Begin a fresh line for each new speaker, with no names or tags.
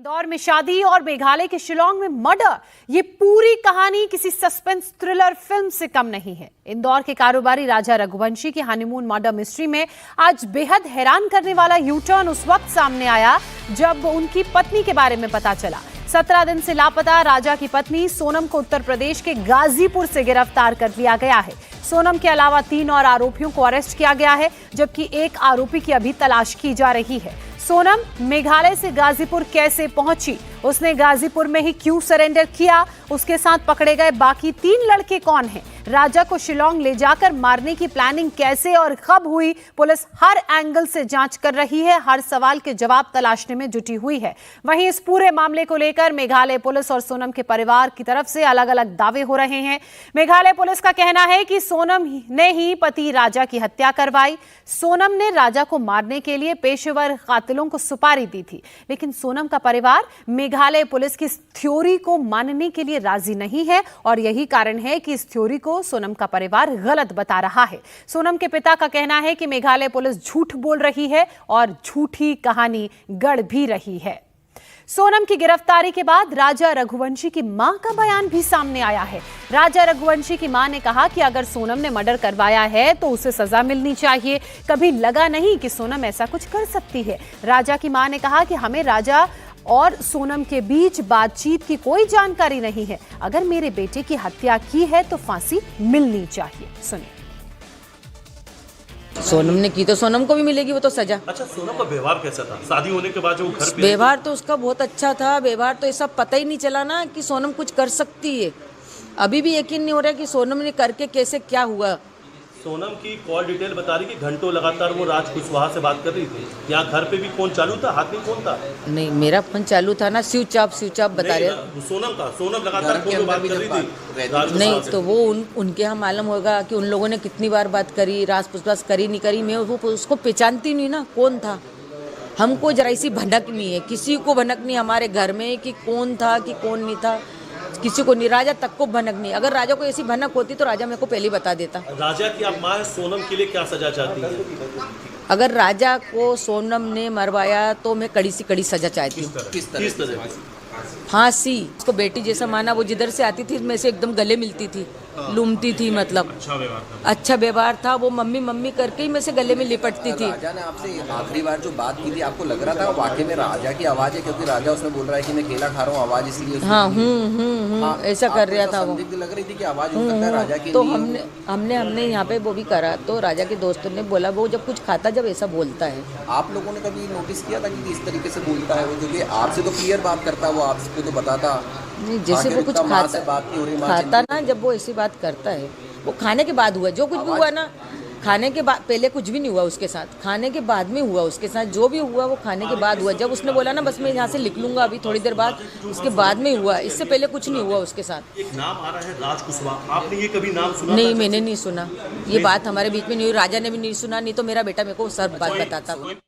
इंदौर में शादी और मेघालय के शिलांग में मर्डर, ये पूरी कहानी किसी सस्पेंस थ्रिलर फिल्म से कम नहीं है। इंदौर के कारोबारी राजा रघुवंशी की हनीमून मर्डर मिस्ट्री में आज बेहद हैरान करने वाला यू टर्न उस वक्त सामने आया जब उनकी पत्नी के बारे में पता चला। 17 दिन से लापता राजा की पत्नी सोनम को उत्तर प्रदेश के गाजीपुर से गिरफ्तार कर लिया गया है। सोनम के अलावा 3 और आरोपियों को अरेस्ट किया गया है, जबकि एक आरोपी की अभी तलाश की जा रही है। सोनम मेघालय से गाजीपुर कैसे पहुंची, उसने गाजीपुर में ही क्यों सरेंडर किया, उसके साथ पकड़े गए बाकी 3 लड़के कौन हैं, राजा को शिलांग ले जाकर मारने की प्लानिंग कैसे और कब हुई, पुलिस हर एंगल से जांच कर रही है, हर सवाल के जवाब तलाशने में जुटी हुई है। वहीं इस पूरे मामले को लेकर मेघालय पुलिस और सोनम के परिवार की तरफ से अलग अलग दावे हो रहे हैं। मेघालय पुलिस का कहना है कि सोनम ने ही पति राजा की हत्या करवाई। सोनम ने राजा को मारने के लिए पेशेवर कातिलों को सुपारी दी थी, लेकिन सोनम का परिवार मेघालय पुलिस की इस थ्योरी को मानने के लिए राजी नहीं है और यही कारण है कि इस थ्योरी को सोनम का परिवार गलत बता रहा है। सोनम के पिता का कहना है कि मेघालय पुलिस झूठ बोल रही है और झूठी कहानी गढ़ भी रही है। सोनम की गिरफ्तारी के बाद राजा रघुवंशी की मां का बयान भी सामने आया है। राजा रघुवंशी की मां ने कहा कि अगर सोनम ने मर्डर करवाया है तो उसे सजा मिलनी चाहिए, कभी लगा नहीं कि सोनम ऐसा कुछ कर सकती है। राजा की मां ने कहा कि हमें राजा और सोनम के बीच बातचीत की कोई जानकारी नहीं है, अगर मेरे बेटे की हत्या की है तो फांसी मिलनी चाहिए। सुनिए।
सोनम ने की तो सोनम को भी मिलेगी, वो तो सजा।
अच्छा, सोनम का व्यवहार कैसा था शादी होने के बाद जो घर पे?
व्यवहार तो उसका बहुत अच्छा था। व्यवहार तो ऐसा पता ही नहीं चला ना कि सोनम कुछ कर सकती है। अभी भी यकीन नहीं हो रहा कि सोनम ने करके कैसे क्या हुआ।
सोनम की कॉल डिटेल बता रही कि घंटों लगातार वो राज कुशवाहा से बात कर रही थी। यहाँ घर पे भी फोन चालू था, हाथ में फोन था?
नहीं, मेरा फोन चालू था ना, स्विच ऑफ बता रहे।
सोनम लगातार फोन पे बात कर रही थी।
नहीं तो वो उनके यहाँ मालूम होगा कि उन लोगों ने कितनी बार बात करी, राज पुछताछ करी नहीं करी। मैं उसको पहचानती नहीं ना कौन था। हमको जरा सी भनक नहीं है, किसी को भनक नहीं हमारे घर में कि कौन था कि कौन नहीं था, किसी को नहीं। राजा तक को भनक नहीं। अगर राजा को ऐसी भनक होती तो राजा मेरे को पहले बता देता।
राजा की आप मां सोनम के लिए क्या सजा चाहती है?
अगर राजा को सोनम ने मरवाया तो मैं कड़ी से कड़ी सजा चाहती हूँ।
किस तरह?
फांसी। उसको बेटी जैसा माना, वो जिधर से आती थी मैं से एकदम गले मिलती थी, लूमती थी, मतलब अच्छा व्यवहार था। वो मम्मी मम्मी करके ही मैं से गले में लिपटती थी।
राजा ने आपसे आखिरी बार जो बात की थी, आपको लग रहा था वाकई में राजा की आवाज है? क्योंकि राजा उसमें बोल रहा है कि मैं केला खा रहा हूँ, आवाज इसलिए।
हाँ, ऐसा कर रहा था वो।
लग रही थी कि आवाज हो सकता है राजा की।
तो हमने यहाँ पे वो भी करा, तो राजा के दोस्तों ने बोला वो जब कुछ खाता जब ऐसा बोलता है।
आप लोगों ने कभी नोटिस किया था कि इस तरीके से बोलता है वो? क्योंकि आपसे तो क्लियर बात करता है वो, आपको तो बताता
नहीं, जैसे वो कुछ खाता ना, जब वो ऐसी बात करता है। वो खाने के बाद हुआ, जो कुछ भी हुआ ना, खाने के बाद, पहले कुछ भी नहीं हुआ उसके साथ, खाने के बाद में हुआ उसके साथ। जो भी हुआ वो खाने के बाद हुआ। जब उसने बोला ना बस मैं यहाँ से लिख लूंगा अभी थोड़ी देर बाद, उसके बाद में हुआ, इससे पहले कुछ नहीं हुआ उसके साथ।
एक नाम आ रहा है राज कुशवाहा, आपने ये कभी नाम सुना?
नहीं, मैंने नहीं सुना। ये बात हमारे बीच में नहीं हुई, राजा ने भी नहीं सुना, नहीं तो मेरा बेटा मेरे को सब बात बताता।